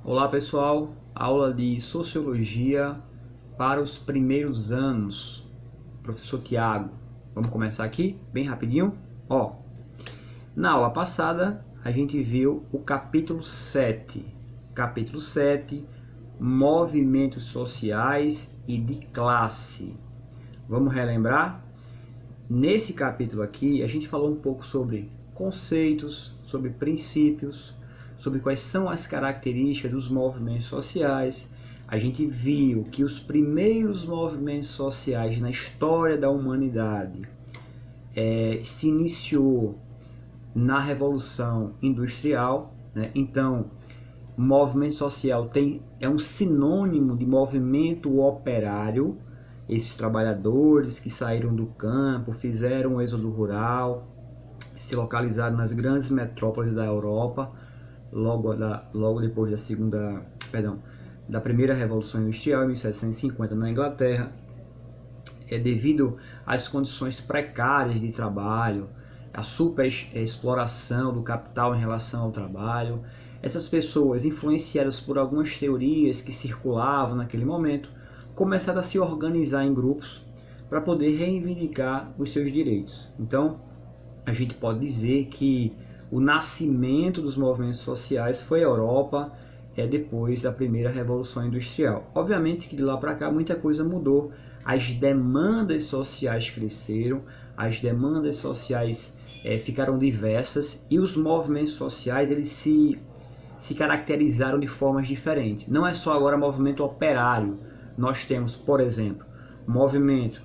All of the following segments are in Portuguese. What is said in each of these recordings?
Olá pessoal, aula de Sociologia para os primeiros anos, professor Tiago. Vamos começar aqui, bem rapidinho. Na aula passada a gente viu o capítulo 7. Capítulo 7, movimentos sociais e de classe. Vamos relembrar? Nesse capítulo aqui a gente falou um pouco sobre conceitos, sobre princípios, sobre quais são as características dos movimentos sociais. A gente viu que os primeiros movimentos sociais na história da humanidade se iniciou na Revolução Industrial, né? Então, movimento social é um sinônimo de movimento operário. Esses trabalhadores que saíram do campo, fizeram o êxodo rural, se localizaram nas grandes metrópoles da Europa, logo depois da primeira Revolução Industrial, em 1750, na Inglaterra, devido às condições precárias de trabalho, a superexploração do capital em relação ao trabalho. Essas pessoas, influenciadas por algumas teorias que circulavam naquele momento, começaram a se organizar em grupos para poder reivindicar os seus direitos. Então, a gente pode dizer que o nascimento dos movimentos sociais foi a Europa depois da primeira Revolução Industrial. Obviamente que de lá para cá muita coisa mudou, as demandas sociais cresceram, as demandas sociais ficaram diversas e os movimentos sociais eles se caracterizaram de formas diferentes. Não é só agora movimento operário, nós temos, por exemplo, movimento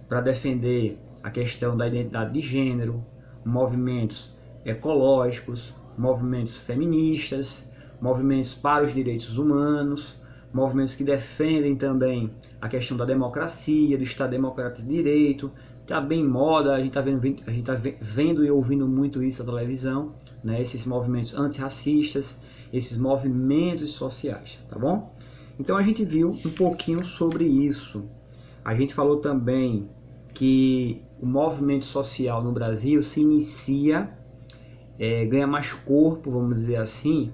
para defender a questão da identidade de gênero, movimentos ecológicos, movimentos feministas, movimentos para os direitos humanos, movimentos que defendem também a questão da democracia, do Estado Democrático de Direito. Está bem em moda, a gente está vendo e ouvindo muito isso na televisão, né? Esses movimentos antirracistas, esses movimentos sociais, tá bom? Então a gente viu um pouquinho sobre isso. A gente falou também que o movimento social no Brasil se inicia, ganha mais corpo, vamos dizer assim,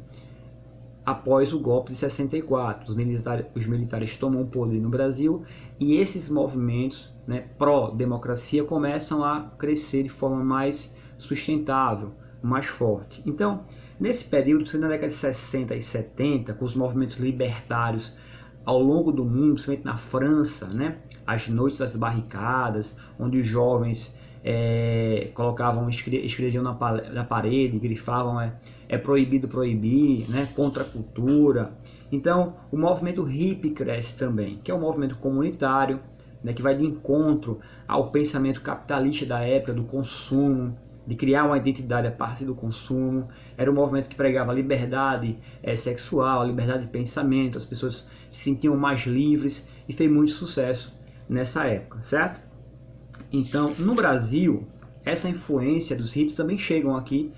após o golpe de 64. Os militares tomam o poder no Brasil e esses movimentos, né, pró-democracia começam a crescer de forma mais sustentável, mais forte. Então, nesse período, na década de 60 e 70, com os movimentos libertários ao longo do mundo, principalmente na França, né, as noites das barricadas, onde os jovens escreviam na parede, grifavam é proibido proibir, né, contra a cultura. Então o movimento hippie cresce também, que é um movimento comunitário, né, que vai de encontro ao pensamento capitalista da época do consumo, de criar uma identidade a partir do consumo. Era um movimento que pregava a liberdade sexual, a liberdade de pensamento, as pessoas se sentiam mais livres e fez muito sucesso nessa época, certo? Então, no Brasil, essa influência dos hippies também chegam aqui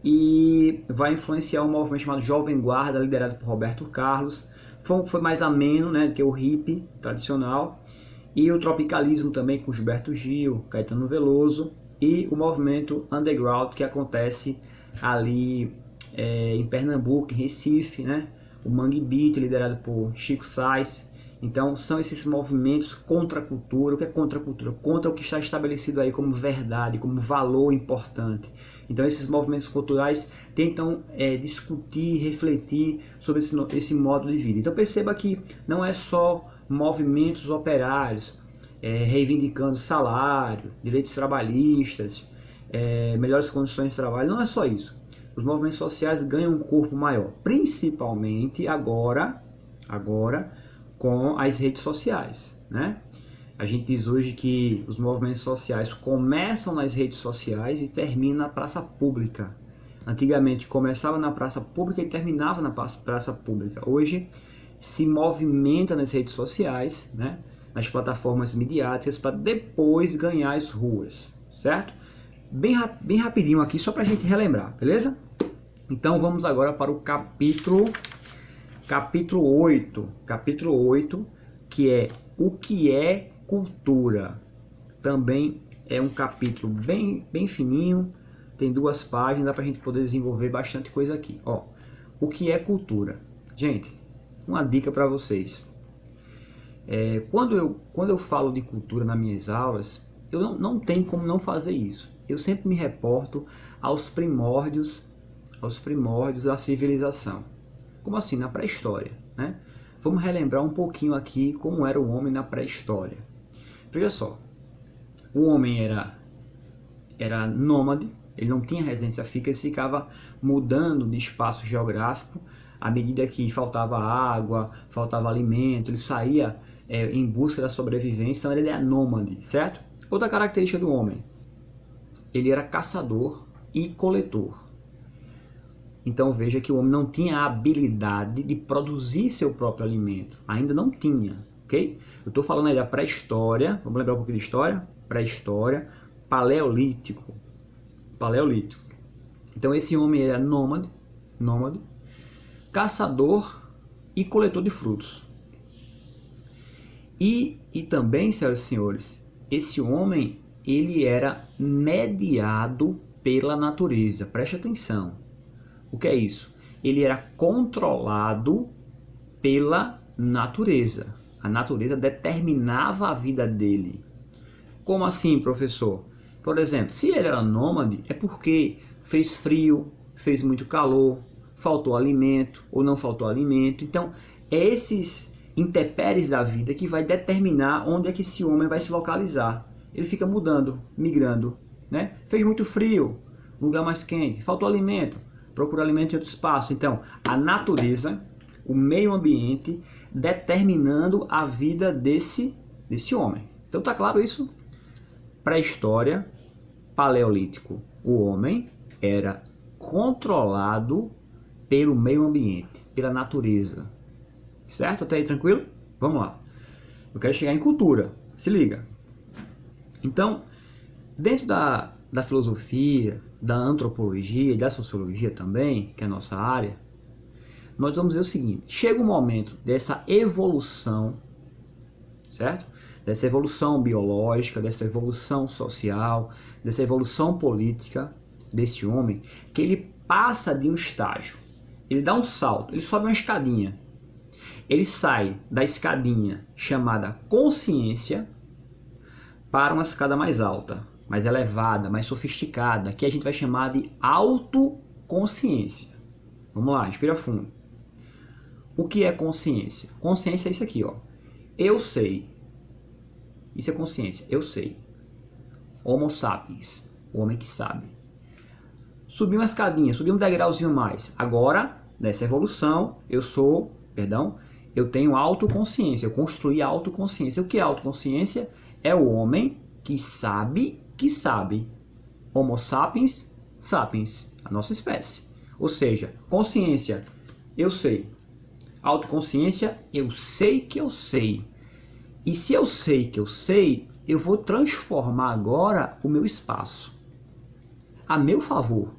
e vai influenciar um movimento chamado Jovem Guarda, liderado por Roberto Carlos. Foi mais ameno, né, do que o hippie tradicional. E o tropicalismo também com Gilberto Gil, Caetano Veloso e o movimento underground que acontece ali em Pernambuco, em Recife, né? O Mangue Beat, liderado por Chico Sainz. Então são esses movimentos contra a cultura. O que é contra a cultura? Contra o que está estabelecido aí como verdade, como valor importante. Então esses movimentos culturais tentam discutir, refletir sobre esse modo de vida. Então perceba que não é só movimentos operários reivindicando salário, direitos trabalhistas, melhores condições de trabalho. Não é só isso. Os movimentos sociais ganham um corpo maior, principalmente agora com as redes sociais, né? A gente diz hoje que os movimentos sociais começam nas redes sociais e terminam na praça pública. Antigamente começava na praça pública e terminava na praça pública. Hoje se movimenta nas redes sociais, né? Nas plataformas midiáticas, para depois ganhar as ruas, certo? Bem rapidinho aqui, só para a gente relembrar, beleza? Então vamos agora para o capítulo 8, que é o que é cultura. Também é um capítulo bem fininho, tem 2 páginas, dá para a gente poder desenvolver bastante coisa aqui. O que é cultura? Gente, uma dica para vocês. Quando eu falo de cultura nas minhas aulas, eu não tenho como não fazer isso. Eu sempre me reporto aos primórdios da civilização. Como assim? Na pré-história, né? Vamos relembrar um pouquinho aqui como era o homem na pré-história. Veja só, o homem era nômade, ele não tinha residência fixa, ele ficava mudando de espaço geográfico à medida que faltava água, faltava alimento, ele saía em busca da sobrevivência, então ele era nômade, certo? Outra característica do homem, ele era caçador e coletor. Então veja que o homem não tinha a habilidade de produzir seu próprio alimento, ainda não tinha, ok? Eu estou falando aí da pré-história, vamos lembrar um pouquinho de história? Pré-história, paleolítico. Então esse homem era nômade, caçador e coletor de frutos. E também, senhoras e senhores, esse homem ele era mediado pela natureza. Preste atenção. O que é isso? Ele era controlado pela natureza. A natureza determinava a vida dele. Como assim, professor? Por exemplo, se ele era nômade, é porque fez frio, fez muito calor, faltou alimento ou não faltou alimento. Então, é esses intempéries da vida que vai determinar onde é que esse homem vai se localizar. Ele fica mudando, migrando, né? Fez muito frio, lugar mais quente, faltou alimento, procura alimento em outro espaço. Então, a natureza, o meio ambiente, determinando a vida desse homem. Então, tá claro isso? Pré-história, paleolítico. O homem era controlado pelo meio ambiente, pela natureza. Certo? Até aí tranquilo? Vamos lá. Eu quero chegar em cultura. Se liga. Então, dentro da filosofia, da antropologia e da sociologia também, que é a nossa área, nós vamos dizer o seguinte: chega um momento dessa evolução, certo? Dessa evolução biológica, dessa evolução social, dessa evolução política desse homem, que ele passa de um estágio, ele dá um salto, ele sobe uma escadinha, ele sai da escadinha chamada consciência para uma escada mais alta, mais elevada, mais sofisticada, que a gente vai chamar de autoconsciência. Vamos lá, respira fundo. O que é consciência? Consciência é isso aqui, ó. Eu sei. Isso é consciência, eu sei. Homo sapiens, o homem que sabe. Subi uma escadinha, subi um degrauzinho mais. Agora, nessa evolução, eu tenho autoconsciência, eu construí a autoconsciência. O que é autoconsciência? É o homem que sabe que sabe. Homo sapiens, sapiens, a nossa espécie. Ou seja, consciência, eu sei. Autoconsciência, eu sei que eu sei. E se eu sei que eu sei, eu vou transformar agora o meu espaço a meu favor.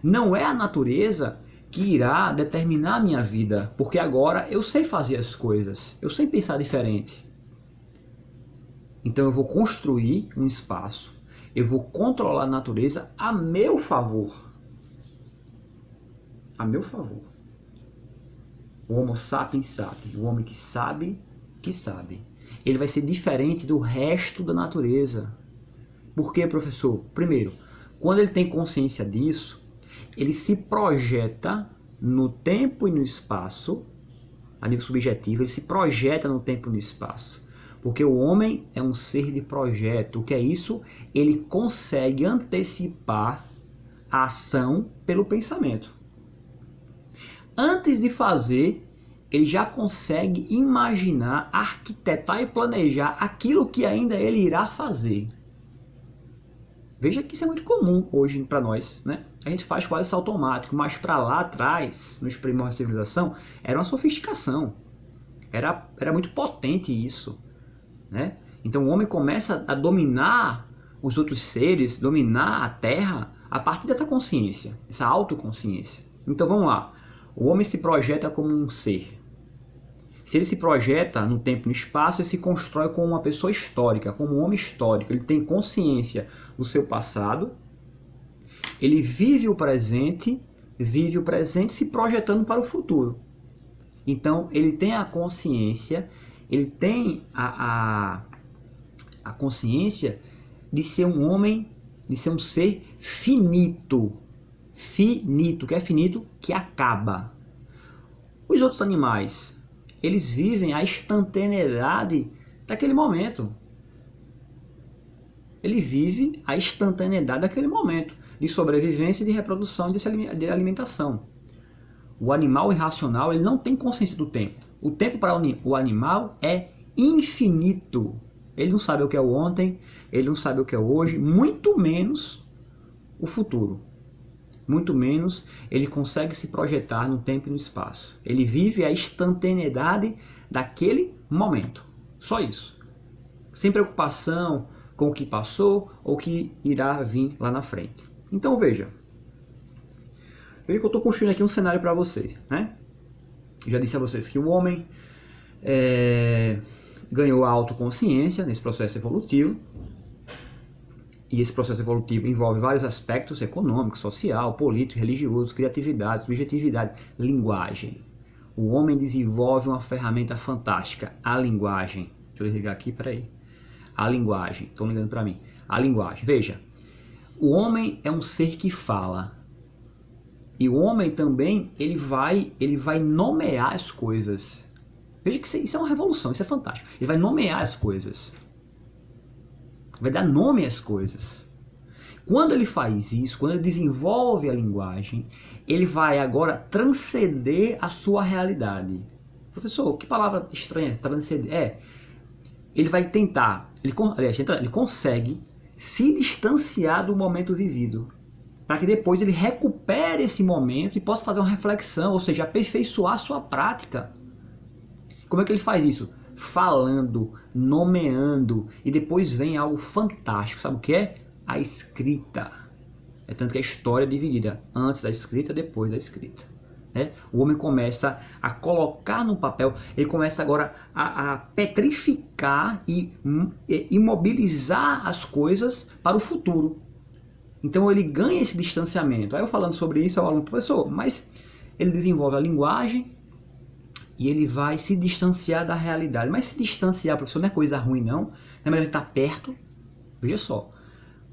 Não é a natureza que irá determinar a minha vida, porque agora eu sei fazer as coisas, eu sei pensar diferente. Então eu vou construir um espaço, eu vou controlar a natureza a meu favor. A meu favor. O Homo sapiens sapiens, o homem que sabe, ele vai ser diferente do resto da natureza. Por quê, professor? Primeiro, quando ele tem consciência disso, ele se projeta no tempo e no espaço, a nível subjetivo, ele se projeta no tempo e no espaço. Porque o homem é um ser de projeto. O que é isso? Ele consegue antecipar a ação pelo pensamento. Antes de fazer, ele já consegue imaginar, arquitetar e planejar aquilo que ainda ele irá fazer. Veja que isso é muito comum hoje para nós, né? A gente faz quase isso automático, mas para lá atrás, nos primórdios da civilização, era uma sofisticação. Era muito potente isso, né? Então o homem começa a dominar os outros seres, dominar a Terra a partir dessa consciência, essa autoconsciência. Então vamos lá. O homem se projeta como um ser. Se ele se projeta no tempo e no espaço, ele se constrói como uma pessoa histórica, como um homem histórico. Ele tem consciência do seu passado, ele vive o presente se projetando para o futuro. Então, ele tem a consciência, ele tem a consciência de ser um homem, de ser um ser finito. Finito, que é finito, que acaba. Os outros animais, eles vivem a instantaneidade daquele momento. Ele vive a instantaneidade daquele momento de sobrevivência, de reprodução e de alimentação. O animal irracional, ele não tem consciência do tempo. O tempo para o animal é infinito. Ele não sabe o que é o ontem, ele não sabe o que é o hoje, muito menos o futuro. Muito menos ele consegue se projetar no tempo e no espaço. Ele vive a instantaneidade daquele momento. Só isso. Sem preocupação com o que passou ou o que irá vir lá na frente. Então veja que eu estou construindo aqui um cenário para vocês, né? Já disse a vocês que o homem ganhou a autoconsciência nesse processo evolutivo. E esse processo evolutivo envolve vários aspectos: econômico, social, político, religioso, criatividade, subjetividade, linguagem. O homem desenvolve uma ferramenta fantástica, a linguagem. Deixa eu desligar aqui, peraí. A linguagem, estão ligando para mim. A linguagem, veja. O homem é um ser que fala. E o homem também, ele vai nomear as coisas. Veja que isso é uma revolução, isso é fantástico. Ele vai nomear as coisas. Vai dar nome às coisas. Quando ele faz isso, quando ele desenvolve a linguagem, ele vai agora transcender a sua realidade. Professor, que palavra estranha, transcender? Ele vai tentar, ele consegue se distanciar do momento vivido, para que depois ele recupere esse momento e possa fazer uma reflexão, ou seja, aperfeiçoar a sua prática. Como é que ele faz isso? Falando, nomeando, e depois vem algo fantástico. Sabe o que é? A escrita. É tanto que a história é dividida antes da escrita e depois da escrita. O homem começa a colocar no papel, ele começa agora a petrificar e imobilizar as coisas para o futuro. Então ele ganha esse distanciamento. Aí eu falando sobre isso, eu falo, professor, mas ele desenvolve a linguagem e ele vai se distanciar da realidade. Mas se distanciar, professor, não é coisa ruim não. Não é melhor ele estar perto? Veja só,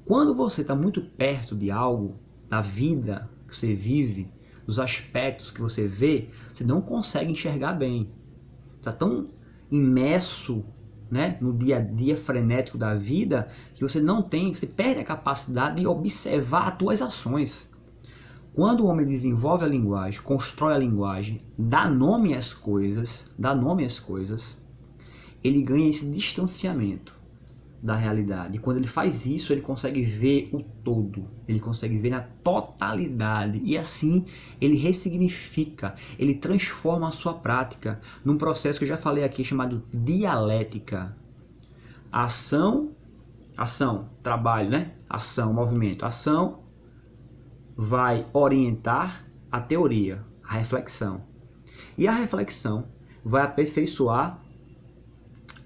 quando você está muito perto de algo, da vida que você vive, dos aspectos que você vê, você não consegue enxergar bem. Está tão imerso, né, no dia a dia frenético da vida, que você perde a capacidade de observar as suas ações. Quando o homem desenvolve a linguagem, constrói a linguagem, dá nome às coisas, ele ganha esse distanciamento da realidade. E quando ele faz isso, ele consegue ver o todo, ele consegue ver na totalidade, e assim ele ressignifica, ele transforma a sua prática num processo que eu já falei aqui, chamado dialética. Ação, trabalho, né? Ação, movimento. Ação vai orientar a teoria, a reflexão. E a reflexão vai aperfeiçoar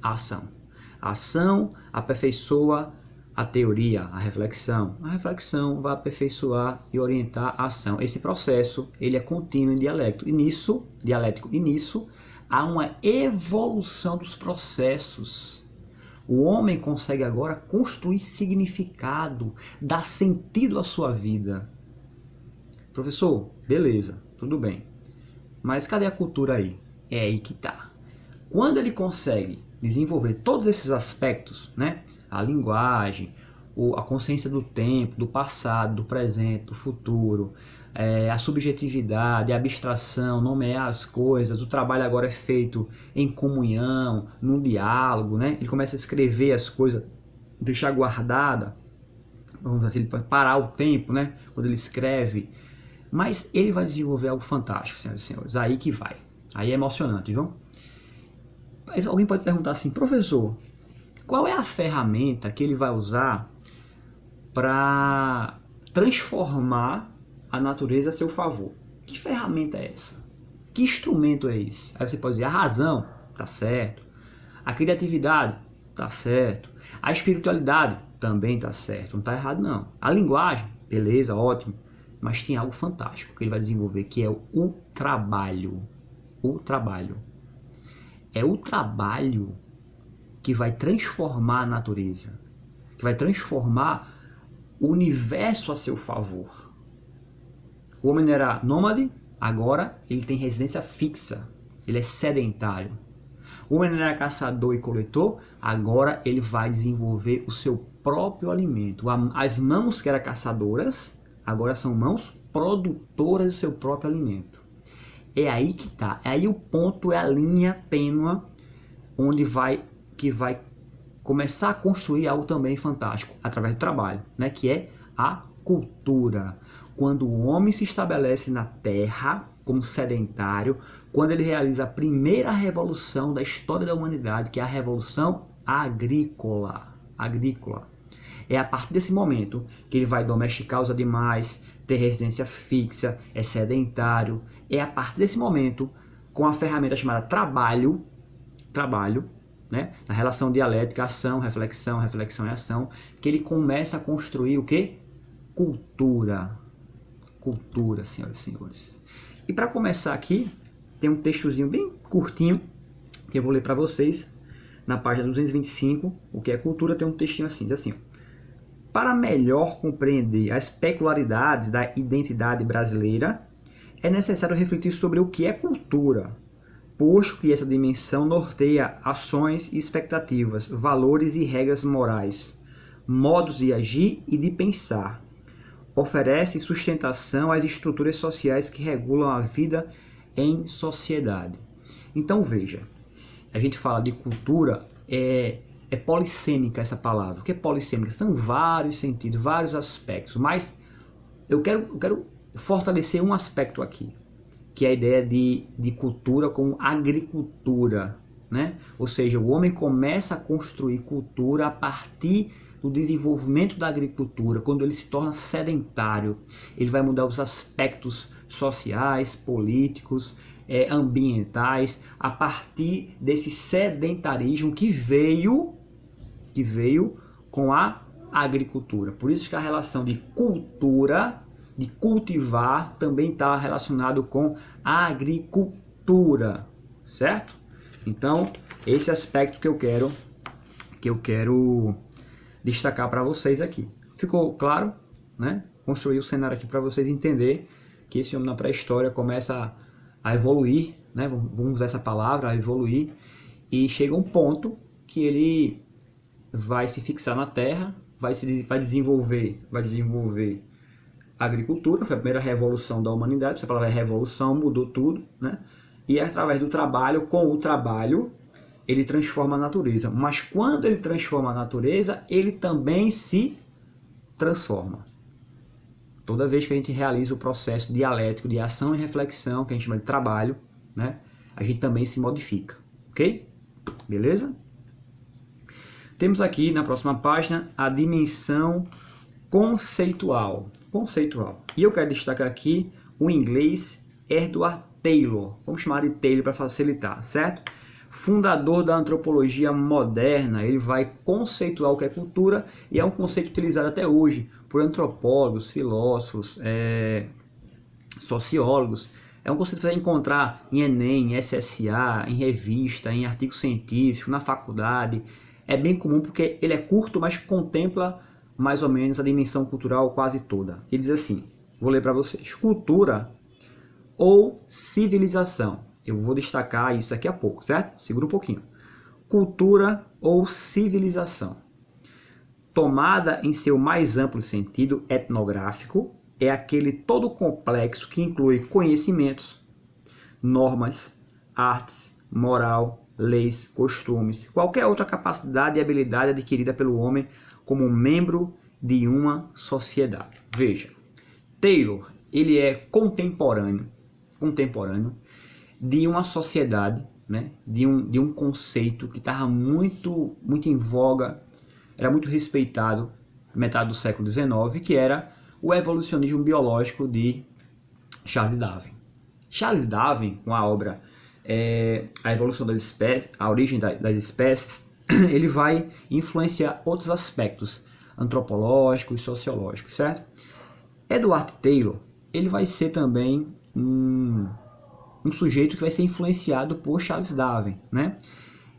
a ação. A ação aperfeiçoa a teoria, a reflexão. A reflexão vai aperfeiçoar e orientar a ação. Esse processo, ele é contínuo e dialético. E nisso há uma evolução dos processos. O homem consegue agora construir significado, dar sentido à sua vida. Professor, beleza, tudo bem. Mas cadê a cultura aí? É aí que tá. Quando ele consegue desenvolver todos esses aspectos, né? A linguagem, a consciência do tempo, do passado, do presente, do futuro, a subjetividade, a abstração, nomear as coisas, o trabalho agora é feito em comunhão, num diálogo, né? Ele começa a escrever as coisas, deixar guardada, vamos dizer assim, ele pode parar o tempo, né? Quando ele escreve, mas ele vai desenvolver algo fantástico, senhoras e senhores, aí que vai, aí é emocionante, viu? Mas alguém pode perguntar assim, professor, qual é a ferramenta que ele vai usar para transformar a natureza a seu favor? Que ferramenta é essa? Que instrumento é esse? Aí você pode dizer, a razão, tá certo. A criatividade, tá certo. A espiritualidade, também tá certo. Não tá errado não. A linguagem, beleza, ótimo. Mas tem algo fantástico que ele vai desenvolver, que é o trabalho. o trabalho. É o trabalho que vai transformar a natureza, que vai transformar o universo a seu favor. O homem era nômade, agora ele tem residência fixa, ele é sedentário. O homem era caçador e coletor, agora ele vai desenvolver o seu próprio alimento. As mãos que eram caçadoras, agora são mãos produtoras do seu próprio alimento. É aí que está, é aí o ponto, é a linha tênue onde vai começar a construir algo também fantástico, através do trabalho, né? Que é a cultura. Quando o homem se estabelece na terra como sedentário, quando ele realiza a primeira revolução da história da humanidade, que é a revolução agrícola. É a partir desse momento que ele vai domesticar os animais, ter residência fixa, é sedentário. É a partir desse momento, com a ferramenta chamada trabalho, né? Na relação dialética, ação, reflexão e ação, que ele começa a construir o quê? Cultura, senhoras e senhores. E para começar aqui, tem um textozinho bem curtinho, que eu vou ler para vocês, na página 225, o que é cultura, tem um textinho assim, diz assim: para melhor compreender as peculiaridades da identidade brasileira, é necessário refletir sobre o que é cultura, posto que essa dimensão norteia ações e expectativas, valores e regras morais, modos de agir e de pensar. Oferece sustentação às estruturas sociais que regulam a vida em sociedade. Então veja, a gente fala de cultura, é polissêmica essa palavra. O que é polissêmica? São vários sentidos, vários aspectos, mas eu quero fortalecer um aspecto aqui, que é a ideia de cultura como agricultura, né? Ou seja, o homem começa a construir cultura a partir do desenvolvimento da agricultura. Quando ele se torna sedentário, ele vai mudar os aspectos sociais, políticos, ambientais, a partir desse sedentarismo que veio com a agricultura. Por isso que a relação de cultura, de cultivar, também está relacionado com a agricultura, certo? Então, esse aspecto que eu quero destacar para vocês aqui. Ficou claro, né? Construir o cenário aqui para vocês entenderem que esse homem na pré-história começa a evoluir, né? Vamos usar essa palavra, a evoluir, e chega um ponto que ele vai se fixar na terra, vai desenvolver a agricultura. Foi a primeira revolução da humanidade. Essa palavra é revolução, mudou tudo, né? E através do trabalho, com o trabalho, ele transforma a natureza. Mas quando ele transforma a natureza, ele também se transforma. Toda vez que a gente realiza o processo dialético de ação e reflexão, que a gente chama de trabalho, né, a gente também se modifica. Ok? Beleza? Temos aqui na próxima página a dimensão conceitual. E eu quero destacar aqui o inglês Edward Taylor. Vamos chamar de Taylor para facilitar, certo? Fundador da antropologia moderna. Ele vai conceituar o que é cultura, e é um conceito utilizado até hoje por antropólogos, filósofos, sociólogos. É um conceito que você vai encontrar em Enem, em SSA, em revista, em artigo científico, na faculdade. É bem comum porque ele é curto, mas contempla mais ou menos a dimensão cultural quase toda. Ele diz assim, vou ler para vocês: cultura ou civilização. Eu vou destacar isso daqui a pouco, certo? Segura um pouquinho. Cultura ou civilização, tomada em seu mais amplo sentido etnográfico, é aquele todo complexo que inclui conhecimentos, normas, artes, moral, leis, costumes, qualquer outra capacidade e habilidade adquirida pelo homem como membro de uma sociedade. Veja, Taylor, ele é contemporâneo de uma sociedade, né, de um conceito que estava muito em voga, era muito respeitado na metade do século XIX, que era o evolucionismo biológico de Charles Darwin. Charles Darwin, com a obra A Evolução das Espécies, A Origem das Espécies, ele vai influenciar outros aspectos antropológicos e sociológicos, certo? Edward Taylor, ele vai ser também um um sujeito que vai ser influenciado por Charles Darwin, né?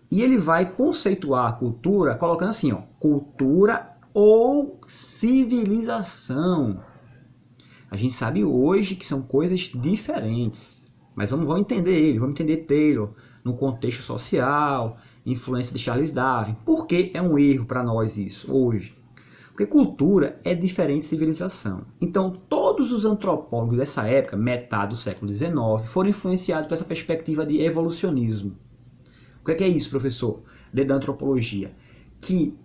E ele vai conceituar a cultura colocando assim, ó, cultura ou civilização. A gente sabe hoje que são coisas diferentes, mas vamos entender ele, vamos entender Taylor no contexto social, influência de Charles Darwin. Por que é um erro para nós isso hoje? Porque cultura é diferente de civilização. Então, todos os antropólogos dessa época, metade do século XIX, foram influenciados por essa perspectiva de evolucionismo. O que é isso, professor? Dentro da antropologia. Que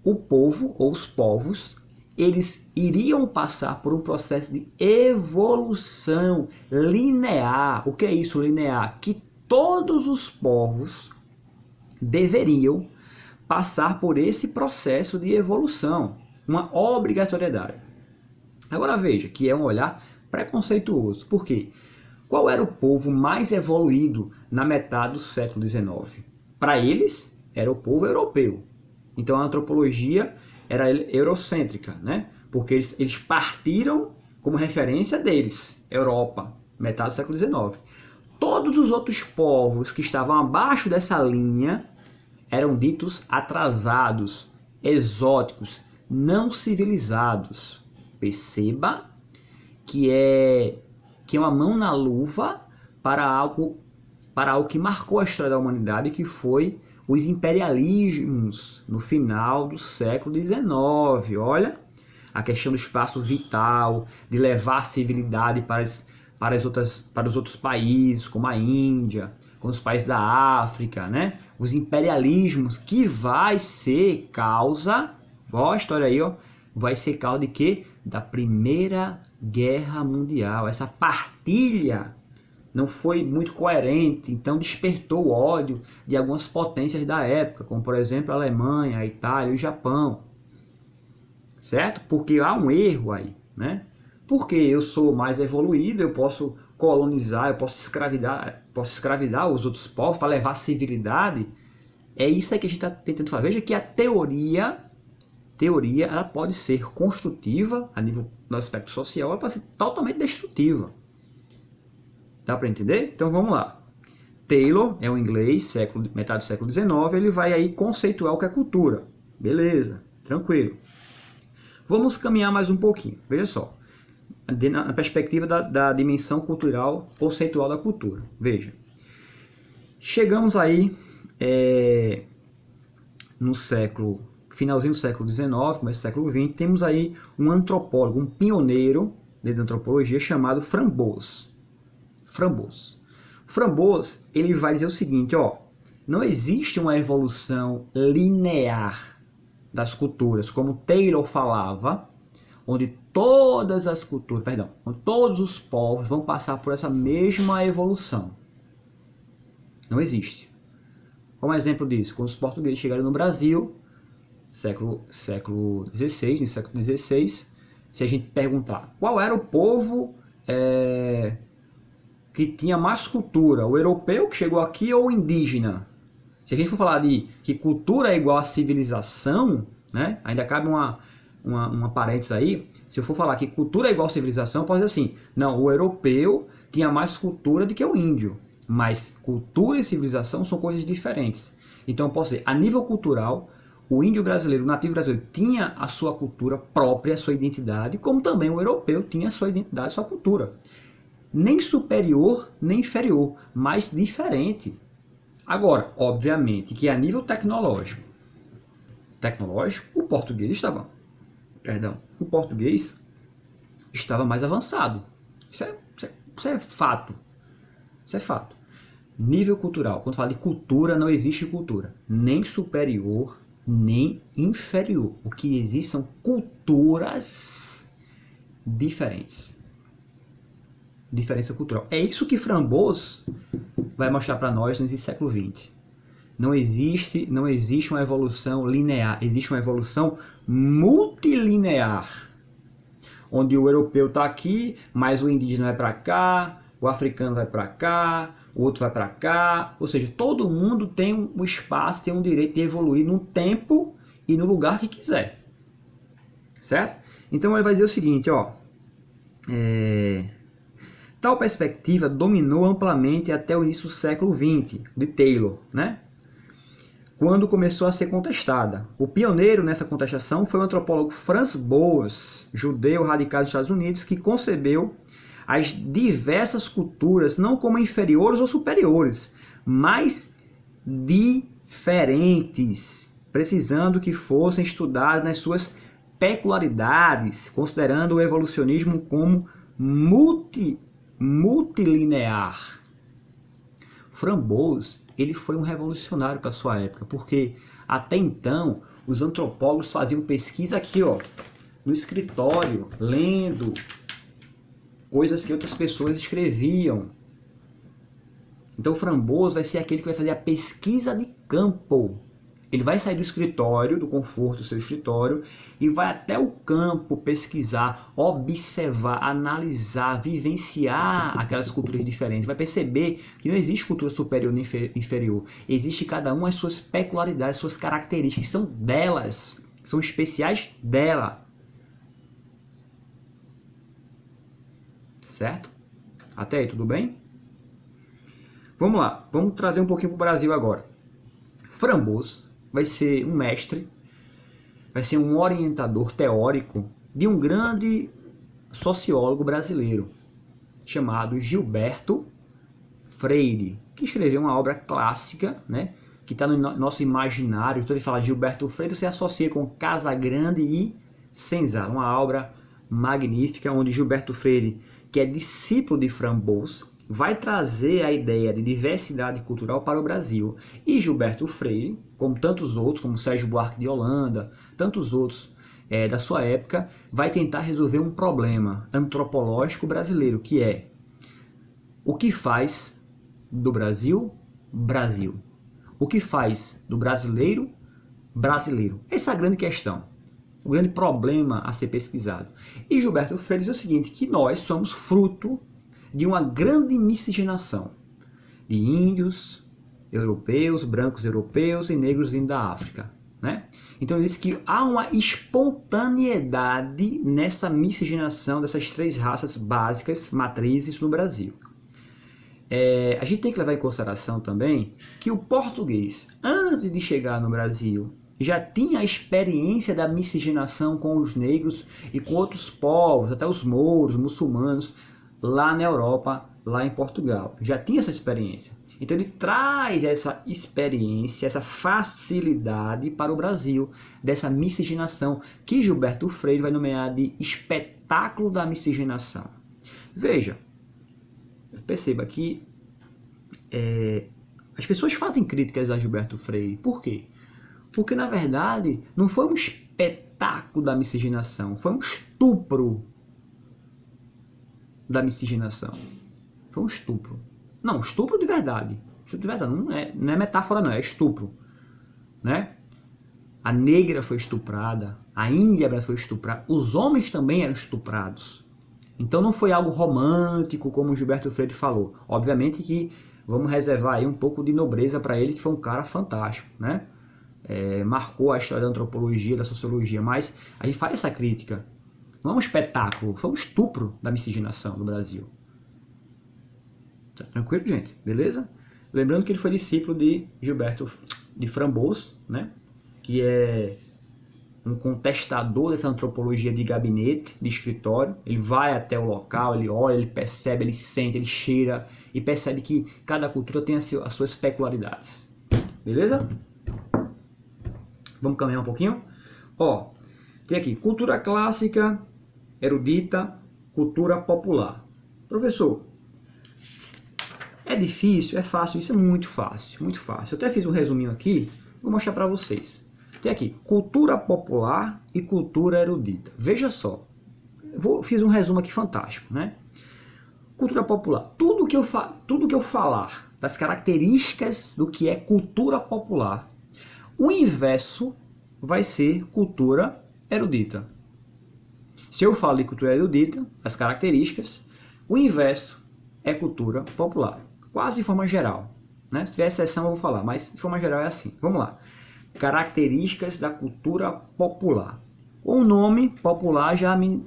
o povo, ou os povos, eles iriam passar por um processo de evolução linear. O que é isso, linear? Que todos os povos deveriam passar por esse processo de evolução. Uma obrigatoriedade. Agora veja que é um olhar preconceituoso. Por quê? Qual era o povo mais evoluído na metade do século XIX? Para eles, era o povo europeu. Então a antropologia era eurocêntrica, né? Porque eles partiram como referência deles, Europa, metade do século XIX. Todos os outros povos que estavam abaixo dessa linha eram ditos atrasados, exóticos, não civilizados. Perceba que é uma mão na luva para algo que marcou a história da humanidade, que foi os imperialismos no final do século XIX. Olha, a questão do espaço vital, de levar a civilidade para os outros países, como a Índia, como os países da África, né? Os imperialismos que vai ser causa, ó a história aí, ó, vai ser causa de quê? Da Primeira Guerra Mundial. Essa partilha não foi muito coerente, então despertou o ódio de algumas potências da época, como por exemplo a Alemanha, a Itália e o Japão. Certo? Porque há um erro aí, né? Porque eu sou mais evoluído, eu posso colonizar, eu posso escravizar os outros povos para levar civilidade. É isso aí que a gente está tentando fazer. Veja que a teoria ela pode ser construtiva a nível do aspecto social, ela pode ser totalmente destrutiva. Dá para entender? Então vamos lá. Taylor é um inglês, metade do século XIX, ele vai aí conceituar o que é cultura. Beleza, tranquilo. Vamos caminhar mais um pouquinho. Veja só, na perspectiva da dimensão cultural, conceitual da cultura. Veja, chegamos aí no finalzinho do século XIX, começo do século XX, temos aí um antropólogo, um pioneiro dentro da antropologia chamado Framboos. Framboos, ele vai dizer o seguinte, ó, não existe uma evolução linear das culturas, como Taylor falava, onde todos os povos vão passar por essa mesma evolução. Não existe. Como exemplo disso, quando os portugueses chegaram no Brasil, século XVI, se a gente perguntar qual era o povo que tinha mais cultura, o europeu que chegou aqui ou o indígena? Se a gente for falar de que cultura é igual a civilização, né? Ainda cabe uma parênteses aí, se eu for falar que cultura é igual a civilização, pode dizer assim, não, o europeu tinha mais cultura do que o índio, mas cultura e civilização são coisas diferentes. Então eu posso dizer, a nível cultural, o índio brasileiro, o nativo brasileiro, tinha a sua cultura própria, a sua identidade, como também o europeu tinha a sua identidade, a sua cultura. Nem superior, nem inferior, mas diferente. Agora, obviamente, que a nível tecnológico, o português estava mais avançado. Isso é fato. Isso é fato. Nível cultural, quando fala de cultura, não existe cultura, nem superior, nem inferior. O que existe são culturas diferentes. Diferença cultural. É isso que Framboos vai mostrar para nós nesse século XX. Não existe uma evolução linear, existe uma evolução multilinear, onde o europeu está aqui, mas o indígena vai para cá, o africano vai para cá, o outro vai para cá, ou seja, todo mundo tem um espaço, tem um direito de evoluir no tempo e no lugar que quiser, certo? Então ele vai dizer o seguinte, ó, Tal perspectiva dominou amplamente até o início do século XX, de Taylor, né? Quando começou a ser contestada. O pioneiro nessa contestação foi o antropólogo Franz Boas, judeu radicado nos Estados Unidos, que concebeu as diversas culturas não como inferiores ou superiores, mas diferentes, precisando que fossem estudadas nas suas peculiaridades, considerando o evolucionismo como multilinear. Franz Boas, ele foi um revolucionário para sua época, porque até então os antropólogos faziam pesquisa aqui, ó, no escritório, lendo coisas que outras pessoas escreviam. Então o Franz Boas vai ser aquele que vai fazer a pesquisa de campo. Ele vai sair do escritório, do conforto do seu escritório, e vai até o campo pesquisar, observar, analisar, vivenciar aquelas culturas diferentes. Vai perceber que não existe cultura superior nem inferior. Existe cada uma as suas peculiaridades, suas características, que são delas, são especiais dela. Certo? Até aí, tudo bem? Vamos lá, vamos trazer um pouquinho para o Brasil agora. Franz Boas vai ser um mestre, vai ser um orientador teórico de um grande sociólogo brasileiro, chamado Gilberto Freire, que escreveu uma obra clássica, né, que está no nosso imaginário. Então ele fala de Gilberto Freire, você associa com Casagrande e Senzala, uma obra magnífica, onde Gilberto Freire, que é discípulo de Franz Boas, vai trazer a ideia de diversidade cultural para o Brasil. E Gilberto Freire, como tantos outros, como Sérgio Buarque de Holanda, tantos outros da sua época, vai tentar resolver um problema antropológico brasileiro, que é o que faz do Brasil, Brasil. O que faz do brasileiro, brasileiro. Essa é a grande questão, o grande problema a ser pesquisado. E Gilberto Freire diz o seguinte, que nós somos fruto de uma grande miscigenação de índios europeus, brancos europeus e negros vindo da África, né? Então ele diz que há uma espontaneidade nessa miscigenação dessas três raças básicas, matrizes no Brasil. A gente tem que levar em consideração também que o português, antes de chegar no Brasil, já tinha a experiência da miscigenação com os negros e com outros povos, até os mouros, muçulmanos, lá na Europa, lá em Portugal. Já tinha essa experiência. Então ele traz essa experiência, essa facilidade para o Brasil, dessa miscigenação, que Gilberto Freire vai nomear de espetáculo da miscigenação. Veja, perceba que as pessoas fazem críticas a Gilberto Freire. Por quê? Porque, na verdade, não foi um espetáculo da miscigenação, foi um estupro da miscigenação. Foi um estupro. Não, estupro de verdade. Estupro de verdade. Não é metáfora, não. É estupro. Né? A negra foi estuprada. A índia foi estuprada. Os homens também eram estuprados. Então não foi algo romântico, como o Gilberto Freire falou. Obviamente que vamos reservar aí um pouco de nobreza para ele, que foi um cara fantástico, né? Marcou a história da antropologia, da sociologia. Mas a gente faz essa crítica. Não é um espetáculo, foi um estupro da miscigenação no Brasil. Tá tranquilo, gente? Beleza? Lembrando que ele foi discípulo de Franz Boas, né? Que é um contestador dessa antropologia de gabinete, de escritório. Ele vai até o local, ele olha, ele percebe, ele sente, ele cheira e percebe que cada cultura tem as suas peculiaridades. Beleza? Vamos caminhar um pouquinho? Ó, tem aqui cultura clássica, erudita, cultura popular. Professor, é difícil? É fácil? Isso é muito fácil, muito fácil. Eu até fiz um resuminho aqui, vou mostrar para vocês. Tem aqui, cultura popular e cultura erudita. Veja só, fiz um resumo aqui fantástico, né? Cultura popular. Tudo que eu falar das características do que é cultura popular, o inverso vai ser cultura erudita. Se eu falo de cultura erudita, as características, o inverso é cultura popular. Quase de forma geral, né? Se tiver exceção eu vou falar, mas de forma geral é assim. Vamos lá. Características da cultura popular. O nome popular já me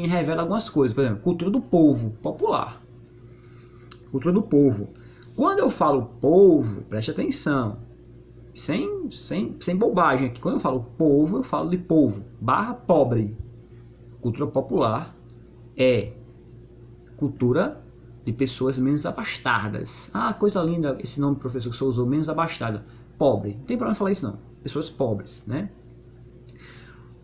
revela algumas coisas. Por exemplo, cultura do povo popular. cultura do povo. Quando eu falo povo, preste atenção, sem bobagem aqui. Quando eu falo povo, eu falo de povo barra pobre. Cultura popular é cultura de pessoas menos abastadas. Ah, coisa linda esse nome, professor, que você usou, menos abastada. Pobre, não tem problema falar isso não. Pessoas pobres, né?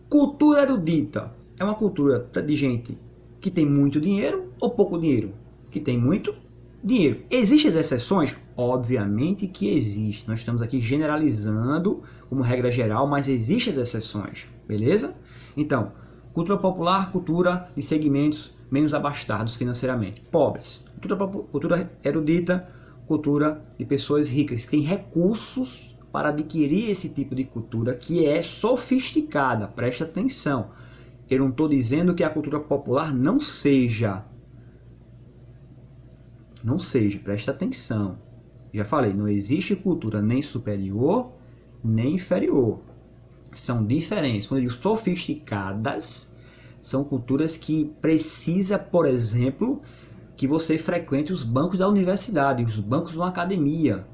Cultura erudita é uma cultura de gente que tem muito dinheiro ou pouco dinheiro? Que tem muito dinheiro. Existem as exceções? Obviamente que existe. Nós estamos aqui generalizando como regra geral, mas existem as exceções, beleza? Então, cultura popular, cultura de segmentos menos abastados financeiramente, pobres. Cultura erudita, cultura de pessoas ricas, que têm recursos para adquirir esse tipo de cultura que é sofisticada. Presta atenção. Eu não estou dizendo que a cultura popular não seja. Não seja, presta atenção. Já falei, não existe cultura nem superior, nem inferior. São diferentes. Quando eu digo sofisticadas, são culturas que precisa, por exemplo, que você frequente os bancos da universidade, os bancos de uma academia.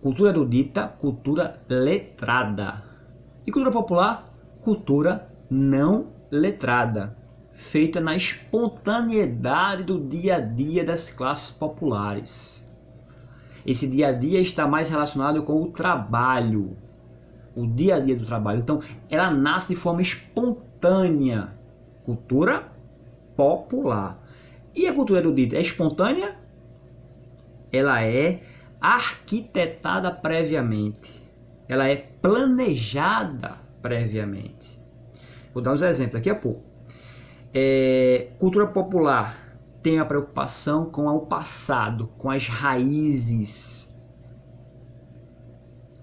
Cultura erudita, cultura letrada. E cultura popular, cultura não letrada, feita na espontaneidade do dia a dia das classes populares. Esse dia a dia está mais relacionado com o trabalho, o dia a dia do trabalho. Então, ela nasce de forma espontânea. Cultura popular. E a cultura erudita é espontânea? Ela é arquitetada previamente. Ela é planejada previamente. Vou dar uns exemplos daqui a pouco. Cultura popular tem a preocupação com o passado, com as raízes,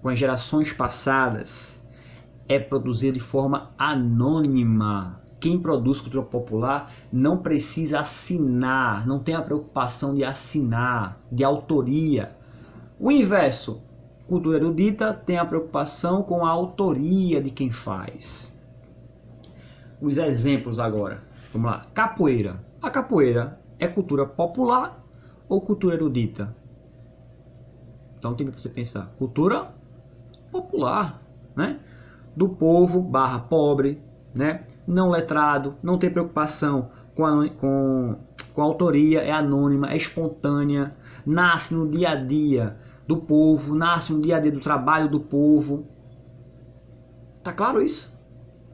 com as gerações passadas. É produzida de forma anônima. Quem produz cultura popular não precisa assinar, não tem a preocupação de assinar, de autoria. O inverso, cultura erudita tem a preocupação com a autoria de quem faz. Os exemplos agora. Vamos lá. Capoeira. A capoeira é cultura popular ou cultura erudita? Então tem para você pensar. Cultura popular, né? Do povo barra pobre, né? Não letrado, não tem preocupação com a autoria, é anônima, é espontânea, nasce no dia a dia do povo, nasce no dia a dia do trabalho do povo. Tá claro isso?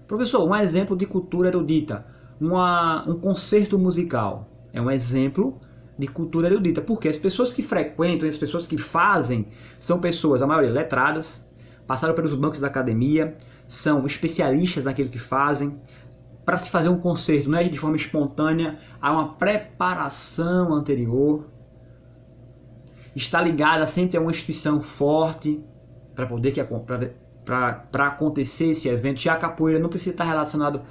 Professor, um exemplo de cultura erudita, um concerto musical, é um exemplo de cultura erudita, porque as pessoas que frequentam, as pessoas que fazem, são pessoas, a maioria letradas, passaram pelos bancos da academia, são especialistas naquilo que fazem. Para se fazer um concerto, não é de forma espontânea, há uma preparação anterior. Está ligada sempre a uma instituição forte para poder para acontecer esse evento. Já a capoeira não precisa estar relacionado,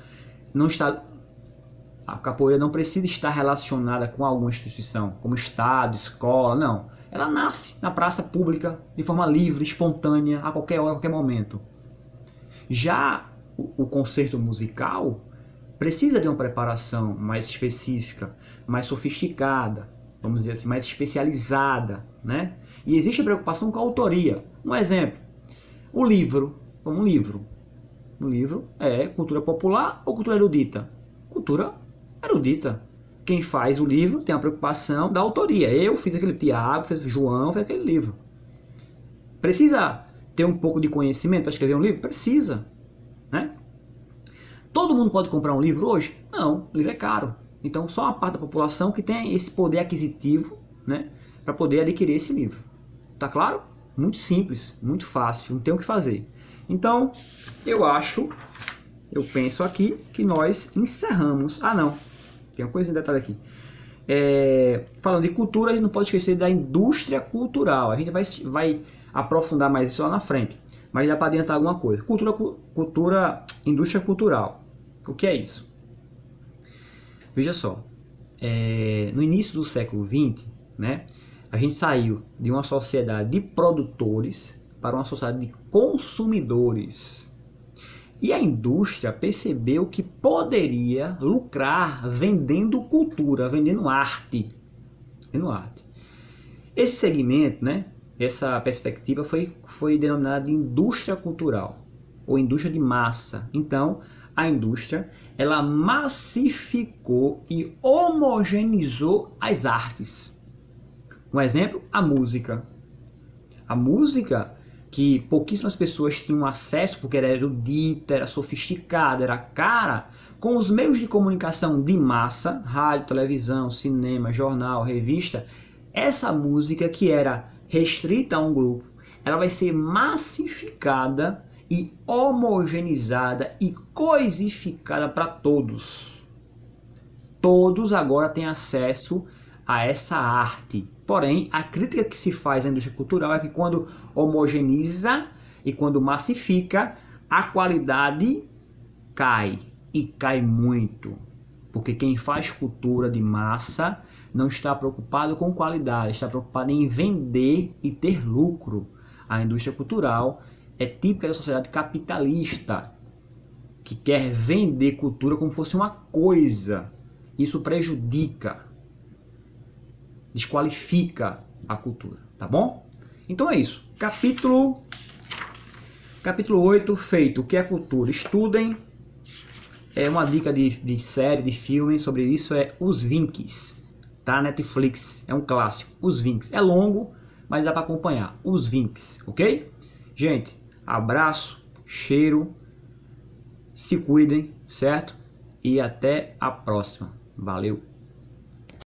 a capoeira não precisa estar relacionada com alguma instituição, como estado, escola, não. Ela nasce na praça pública de forma livre, espontânea, a qualquer hora, a qualquer momento. Já o concerto musical precisa de uma preparação mais específica, mais sofisticada, vamos dizer assim, mais especializada, né? E existe a preocupação com a autoria. Um exemplo, o livro. Um livro é cultura popular ou cultura erudita? Cultura erudita. Quem faz o livro tem a preocupação da autoria. Eu fiz aquele, Tiago, fez João, fez aquele livro. Precisa ter um pouco de conhecimento para escrever um livro? Precisa, né? Todo mundo pode comprar um livro hoje? Não, o livro é caro. Então só uma parte da população que tem esse poder aquisitivo, né, para poder adquirir esse livro. Tá claro? Muito simples, muito fácil, não tem o que fazer. Então, eu penso aqui que nós encerramos. Ah não, tem uma coisa em detalhe aqui. Falando de cultura, a gente não pode esquecer da indústria cultural. A gente vai aprofundar mais isso lá na frente. Mas dá para adiantar alguma coisa. Indústria cultural. O que é isso? Veja só. No início do século XX, né, a gente saiu de uma sociedade de produtores para uma sociedade de consumidores. E a indústria percebeu que poderia lucrar vendendo cultura, vendendo arte. Esse segmento, né, essa perspectiva foi denominada de indústria cultural, ou indústria de massa. Então, a indústria, ela massificou e homogeneizou as artes. Um exemplo, a música. A música que pouquíssimas pessoas tinham acesso porque era erudita, era sofisticada, era cara, com os meios de comunicação de massa, rádio, televisão, cinema, jornal, revista, essa música que era restrita a um grupo, ela vai ser massificada e homogeneizada e coisificada para todos. Todos agora têm acesso a essa arte. Porém, a crítica que se faz à indústria cultural é que quando homogeneiza e quando massifica, a qualidade cai, e cai muito. Porque quem faz cultura de massa não está preocupado com qualidade, está preocupado em vender e ter lucro. A indústria cultural é típica da sociedade capitalista, que quer vender cultura como se fosse uma coisa. Isso prejudica, desqualifica a cultura, tá bom? Então é isso. Capítulo 8 feito. O que é cultura? Estudem. É uma dica de série, de filme sobre isso, é Os Vinks, tá? Netflix, é um clássico. Os Vinks. É longo, mas dá para acompanhar. Os Vinks, ok? Gente, abraço, cheiro, se cuidem, certo? E até a próxima. Valeu!